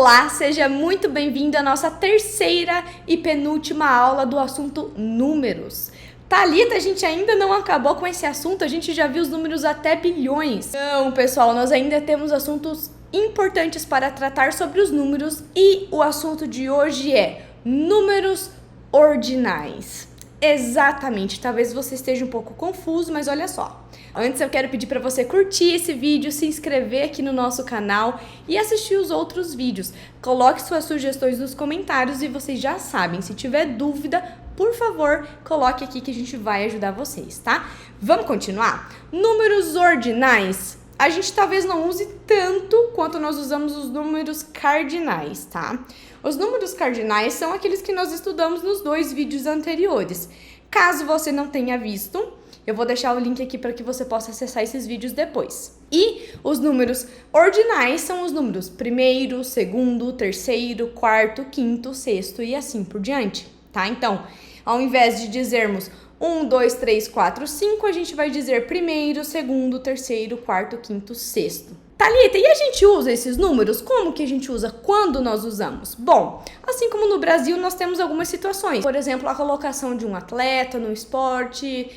Olá, seja muito bem-vindo à nossa terceira e penúltima aula do assunto números. Thalita, a gente ainda não acabou com esse assunto, a gente já viu os números até bilhões. Então, pessoal, nós ainda temos assuntos importantes para tratar sobre os números e o assunto de hoje é números ordinais. Exatamente, talvez você esteja um pouco confuso, mas olha só. Antes eu quero pedir para você curtir esse vídeo, se inscrever aqui no nosso canal e assistir os outros vídeos. Coloque suas sugestões nos comentários e vocês já sabem, se tiver dúvida, por favor, coloque aqui que a gente vai ajudar vocês, tá? Vamos continuar? Números ordinais, a gente talvez não use tanto quanto nós usamos os números cardinais, tá? Os números cardinais são aqueles que nós estudamos nos 2 vídeos anteriores. Caso você não tenha visto, eu vou deixar o link aqui para que você possa acessar esses vídeos depois. E os números ordinais são os números primeiro, segundo, terceiro, quarto, quinto, sexto e assim por diante, tá? Então, ao invés de dizermos 1, 2, 3, 4, 5, a gente vai dizer primeiro, segundo, terceiro, quarto, quinto, sexto. Thalita, e a gente usa esses números? Como que a gente usa? Quando nós usamos? Bom, assim como no Brasil, nós temos algumas situações. Por exemplo, a colocação de um atleta no esporte,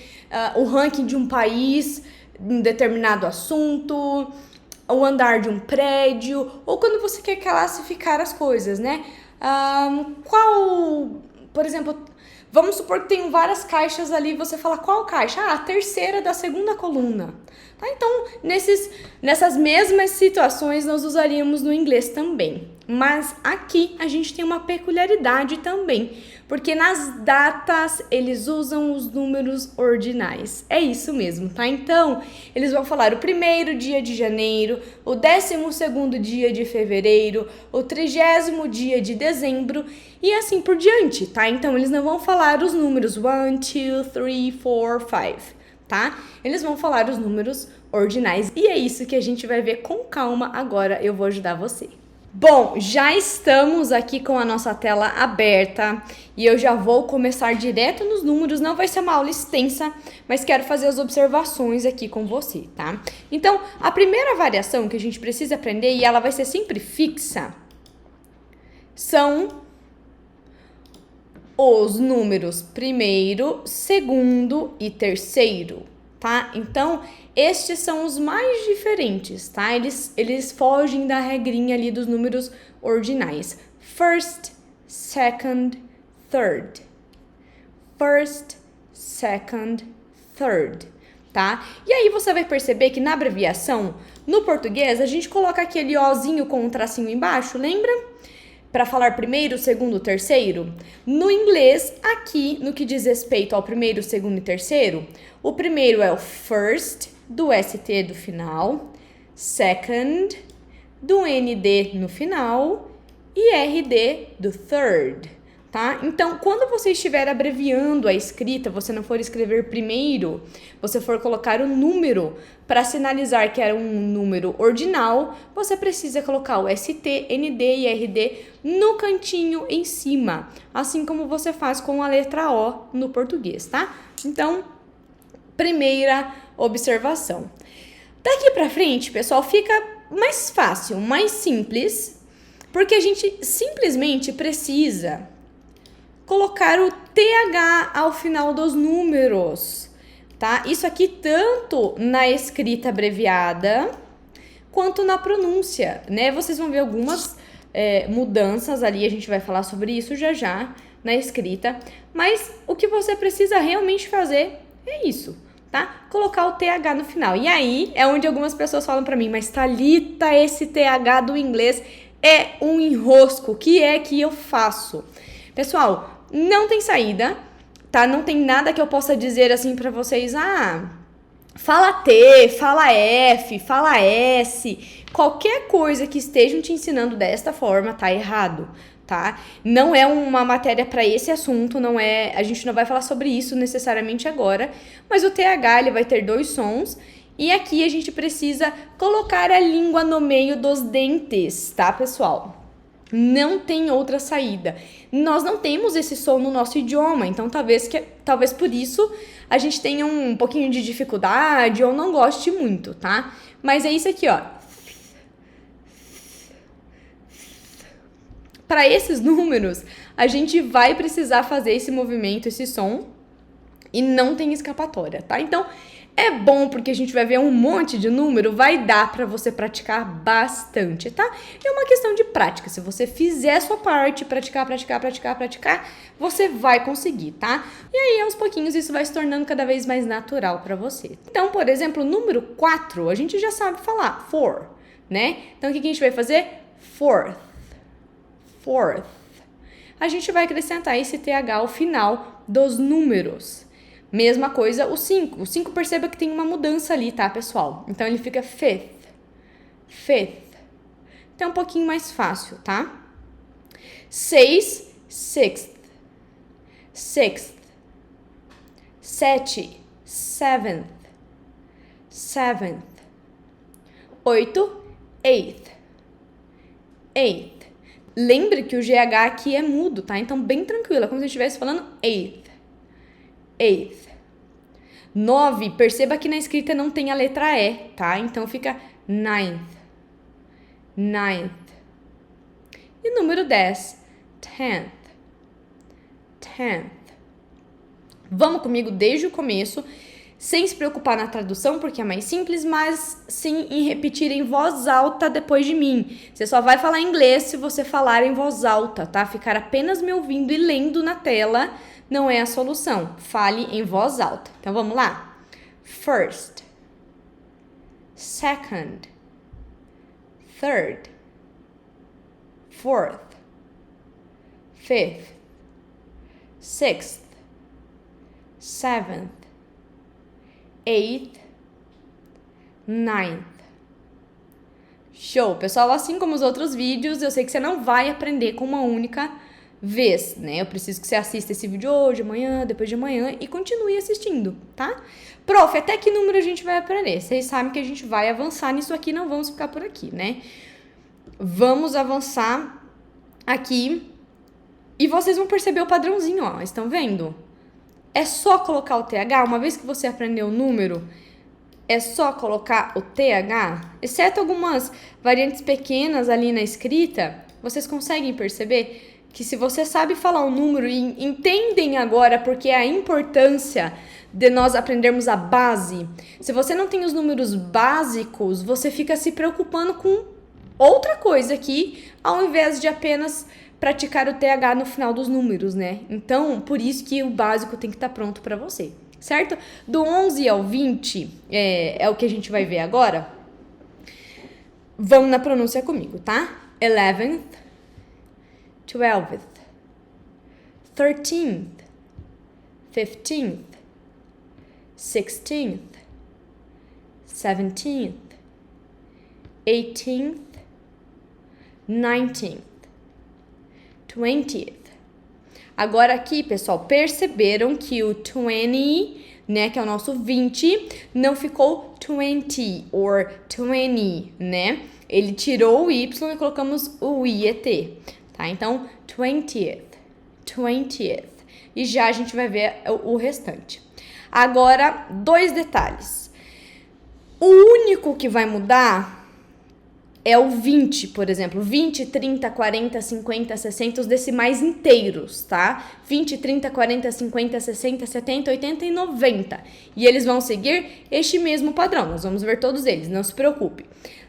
o ranking de um país em determinado assunto, o andar de um prédio, ou quando você quer classificar as coisas, né? Por exemplo, vamos supor que tem várias caixas ali, você fala qual caixa? A terceira da segunda coluna. Tá? Então, nessas mesmas situações, nós usaríamos no inglês também. Mas aqui a gente tem uma peculiaridade também, porque nas datas eles usam os números ordinais. É isso mesmo, tá? Então, eles vão falar o primeiro dia de janeiro, o 12º dia de fevereiro, o 30º dia de dezembro e assim por diante, tá? Então, eles não vão falar os números 1, 2, 3, 4, 5. Tá? Eles vão falar os números ordinais e é isso que a gente vai ver com calma agora, eu vou ajudar você. Bom, já estamos aqui com a nossa tela aberta e eu já vou começar direto nos números, não vai ser uma aula extensa, mas quero fazer as observações aqui com você, tá? Então, a primeira variação que a gente precisa aprender, e ela vai ser sempre fixa, são os números primeiro, segundo e terceiro, tá? Então, estes são os mais diferentes, tá? Eles fogem da regrinha ali dos números ordinais. First, second, third. First, second, third, tá? E aí você vai perceber que na abreviação, no português, a gente coloca aquele Ozinho com um tracinho embaixo, lembra? Para falar primeiro, segundo, terceiro. No inglês, aqui, no que diz respeito ao primeiro, segundo e terceiro, o primeiro é o first, do ST do final, second, do ND no final e RD do third, tá? Então, quando você estiver abreviando a escrita, você não for escrever primeiro, você for colocar o número para sinalizar que era um número ordinal, você precisa colocar o ST, ND e RD no cantinho em cima, assim como você faz com a letra O no português, tá? Então, primeira observação. Daqui para frente, pessoal, fica mais fácil, mais simples, porque a gente simplesmente precisa colocar o TH ao final dos números, tá? Isso aqui tanto na escrita abreviada quanto na pronúncia, né? Vocês vão ver algumas mudanças ali, a gente vai falar sobre isso já na escrita, mas o que você precisa realmente fazer é isso, tá? Colocar o TH no final. E aí é onde algumas pessoas falam pra mim, mas Thalita, esse TH do inglês é um enrosco, o que é que eu faço? Pessoal, não tem saída, tá? Não tem nada que eu possa dizer assim pra vocês, fala T, fala F, fala S, qualquer coisa que estejam te ensinando desta forma tá errado, tá? Não é uma matéria para esse assunto, não é, a gente não vai falar sobre isso necessariamente agora, mas o TH ele vai ter 2 sons e aqui a gente precisa colocar a língua no meio dos dentes, tá, pessoal? Não tem outra saída. Nós não temos esse som no nosso idioma, então talvez por isso a gente tenha um pouquinho de dificuldade ou não goste muito, tá? Mas é isso aqui, ó. para esses números, a gente vai precisar fazer esse movimento, esse som, e não tem escapatória, tá? Então, é bom porque a gente vai ver um monte de número, vai dar para você praticar bastante, tá? É uma questão de prática. Se você fizer a sua parte, praticar, você vai conseguir, tá? E aí, aos pouquinhos, isso vai se tornando cada vez mais natural para você. Então, por exemplo, o número 4, a gente já sabe falar, 4, né? Então, o que a gente vai fazer? Fourth. A gente vai acrescentar esse TH ao final dos números. Mesma coisa o 5. O 5, perceba que tem uma mudança ali, tá, pessoal? Então, ele fica fifth. Então, é um pouquinho mais fácil, tá? 6, sixth. 7, seventh. 8, eighth. Lembre que o GH aqui é mudo, tá? Então, bem tranquilo, é como se eu estivesse falando eighth. 9, perceba que na escrita não tem a letra E, tá? Então, fica ninth. E número 10, tenth. Vamos comigo desde o começo, sem se preocupar na tradução, porque é mais simples, mas sim em repetir em voz alta depois de mim. Você só vai falar inglês se você falar em voz alta, tá? Ficar apenas me ouvindo e lendo na tela não é a solução. Fale em voz alta. Então, vamos lá? First, second, third, fourth, fifth, sixth, seventh, eighth, ninth. Show! Pessoal, assim como os outros vídeos, eu sei que você não vai aprender com uma única vez, né? Eu preciso que você assista esse vídeo hoje, amanhã, depois de amanhã e continue assistindo, tá? Prof, até que número a gente vai aprender? Vocês sabem que a gente vai avançar nisso aqui, não vamos ficar por aqui, né? Vamos avançar aqui e vocês vão perceber o padrãozinho, ó. Estão vendo? É só colocar o TH, uma vez que você aprendeu o número, é só colocar o TH, exceto algumas variantes pequenas ali na escrita, vocês conseguem perceber que se você sabe falar um número e entendem agora porque é a importância de nós aprendermos a base, se você não tem os números básicos, você fica se preocupando com outra coisa aqui, ao invés de apenas praticar o TH no final dos números, né? Então, por isso que o básico tem que estar pronto para você, certo? Do 11 ao 20 é o que a gente vai ver agora. Vamos na pronúncia comigo, tá? 11th, 12th, 13th, 15th, 16th, 17th, 18th, 19th, 20th. Agora aqui, pessoal, perceberam que o 20, né, que é o nosso 20, não ficou 20 or 20, né? Ele tirou o Y e colocamos o IET, tá? Então, 20th. E já a gente vai ver o restante. Agora, 2 detalhes. O único que vai mudar é o 20, por exemplo, 20, 30, 40, 50, 60, os decimais inteiros, tá? 20, 30, 40, 50, 60, 70, 80 e 90. E eles vão seguir este mesmo padrão, nós vamos ver todos eles, não se preocupe.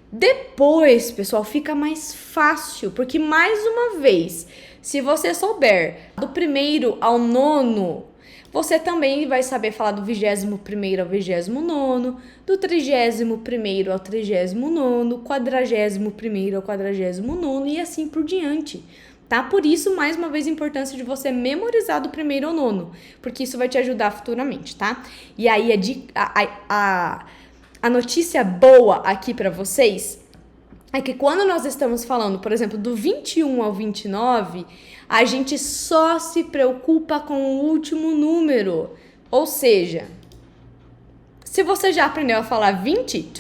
Depois, pessoal, fica mais fácil, porque mais uma vez, se você souber do 1º ao 9º, você também vai saber falar do 21º ao 29º, do 31º ao 39º, 41º ao 49º e assim por diante, tá? Por isso, mais uma vez, a importância de você memorizar do 1º ao 9º, porque isso vai te ajudar futuramente, tá? E aí, a notícia boa aqui pra vocês é que quando nós estamos falando, por exemplo, do 21 ao 29, a gente só se preocupa com o último número. Ou seja, se você já aprendeu a falar 20,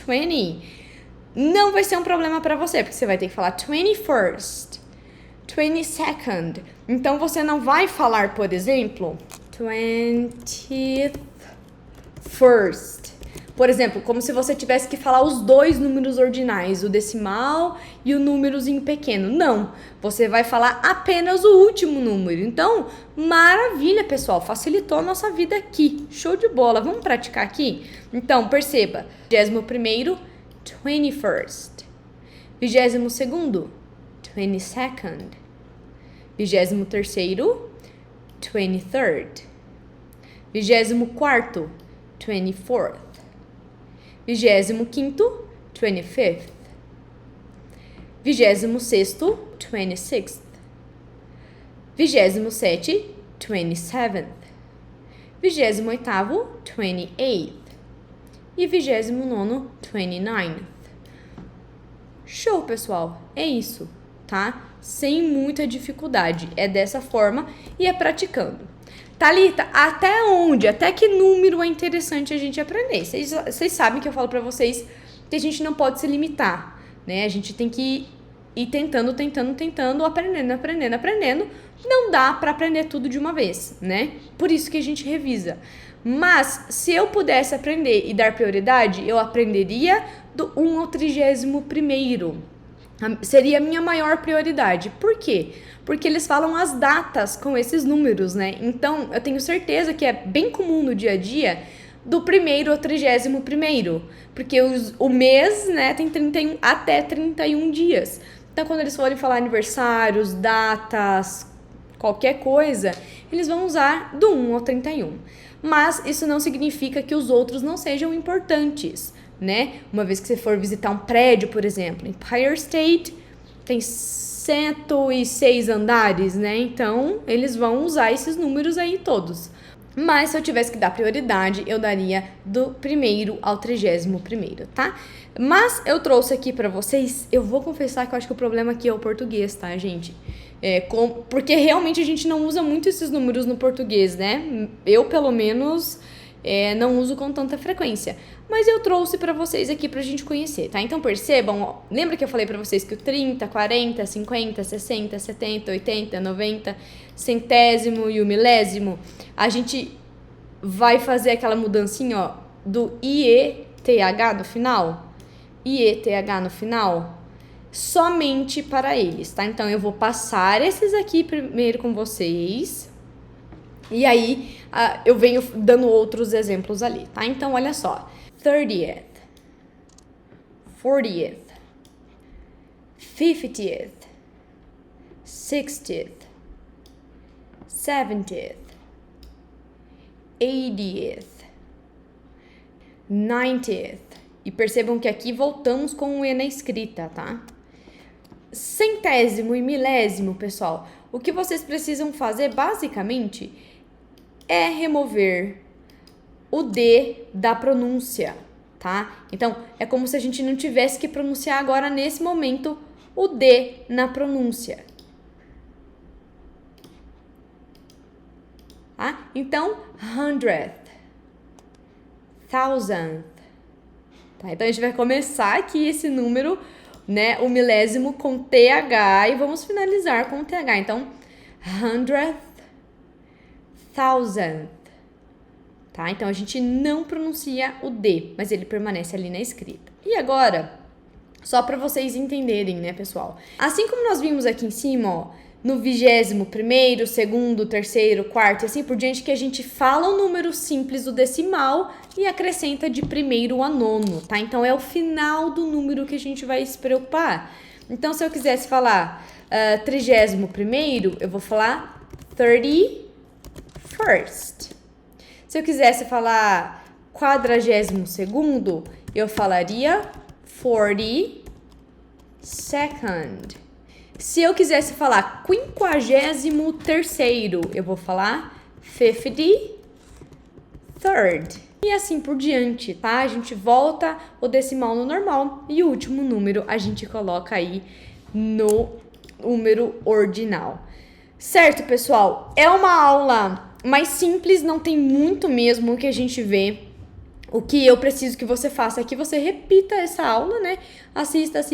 não vai ser um problema para você, porque você vai ter que falar 21st, 22nd. Então, você não vai falar, por exemplo, 21st. Por exemplo, como se você tivesse que falar os dois números ordinais, o decimal e o númerozinho pequeno. Não, você vai falar apenas o último número. Então, maravilha, pessoal, facilitou a nossa vida aqui. Show de bola, vamos praticar aqui? Então, perceba, 21º, 21st. 22º, 22nd. 23º, 23rd. 24º, 24th. 25º, 25th. 26º, 26th. 27º, 27th. 28º, 28th. E 29º, 29th. Show, pessoal! É isso, tá? Sem muita dificuldade. É dessa forma e é praticando. Thalita, até onde? Até que número é interessante a gente aprender? Vocês sabem que eu falo pra vocês que a gente não pode se limitar, né? A gente tem que ir tentando, aprendendo. Não dá pra aprender tudo de uma vez, né? Por isso que a gente revisa. Mas, se eu pudesse aprender e dar prioridade, eu aprenderia do 1 ao 31º. Seria a minha maior prioridade. Por quê? Porque eles falam as datas com esses números, né? Então, eu tenho certeza que é bem comum no dia a dia do 1º ao 31º. Porque o mês, né, tem 31, até 31 dias. Então, quando eles forem falar aniversários, datas, qualquer coisa, eles vão usar do 1 ao 31. Mas isso não significa que os outros não sejam importantes, né? Uma vez que você for visitar um prédio, por exemplo, Empire State tem 106 andares, né? Então, eles vão usar esses números aí todos. Mas se eu tivesse que dar prioridade, eu daria do 1º ao 31º, tá? Mas eu trouxe aqui pra vocês, eu vou confessar que eu acho que o problema aqui é o português, tá, gente? Porque realmente a gente não usa muito esses números no português, né? Eu, pelo menos, não uso com tanta frequência. Mas eu trouxe pra vocês aqui pra gente conhecer, tá? Então percebam, ó, lembra que eu falei pra vocês que o 30, 40, 50, 60, 70, 80, 90, centésimo e o milésimo, a gente vai fazer aquela mudancinha, ó, do IETH no final? IETH no final? Somente para eles, tá? Então, eu vou passar esses aqui primeiro com vocês. E aí, eu venho dando outros exemplos ali, tá? Então, olha só. 30th, 40th, 50th, 60th, 70th, 80th, 90th. E percebam que aqui voltamos com o E na escrita, tá? Centésimo e milésimo, pessoal, o que vocês precisam fazer basicamente é remover o D da pronúncia, tá? Então, é como se a gente não tivesse que pronunciar agora, nesse momento, o D na pronúncia. Tá? Então, 100th, 1000th. Tá? Então, a gente vai começar aqui esse número, né, o milésimo com TH e vamos finalizar com TH. Então, 100th, 1000th. Tá? Então, a gente não pronuncia o D, mas ele permanece ali na escrita. E agora, só para vocês entenderem, né, pessoal? Assim como nós vimos aqui em cima, ó, no 21º, 2º, 3º, 4º e assim por diante, que a gente fala o número simples do decimal e acrescenta de 1º a 9º, tá? Então, é o final do número que a gente vai se preocupar. Então, se eu quisesse falar 31º, eu vou falar 31st. Se eu quisesse falar 42º, eu falaria 42nd. Se eu quisesse falar 53º, eu vou falar 53rd. E assim por diante, tá? A gente volta o decimal no normal e o último número a gente coloca aí no número ordinal. Certo, pessoal? É uma aula mais simples, não tem muito mesmo o que a gente vê. O que eu preciso que você faça é que você repita essa aula, né? Assista.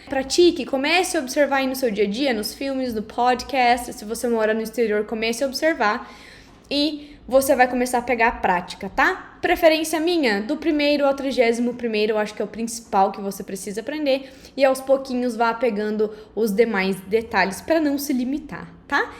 Pratique, comece a observar aí no seu dia a dia, nos filmes, no podcast. Se você mora no exterior, comece a observar. E você vai começar a pegar a prática, tá? Preferência minha, do 1º ao 31º, eu acho que é o principal que você precisa aprender, e aos pouquinhos vá pegando os demais detalhes para não se limitar, tá?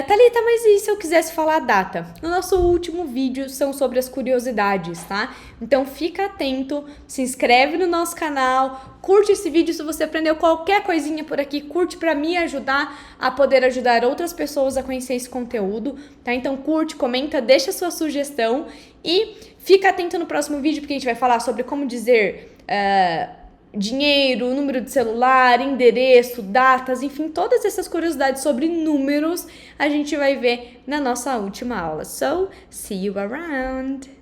Thalita, mas e se eu quisesse falar a data? No nosso último vídeo são sobre as curiosidades, tá? Então fica atento, se inscreve no nosso canal, curte esse vídeo se você aprendeu qualquer coisinha por aqui, curte para me ajudar a poder ajudar outras pessoas a conhecer esse conteúdo, tá? Então curte, comenta, deixa sua sugestão e fica atento no próximo vídeo porque a gente vai falar sobre como dizer dinheiro, número de celular, endereço, datas, enfim, todas essas curiosidades sobre números a gente vai ver na nossa última aula. So, see you around!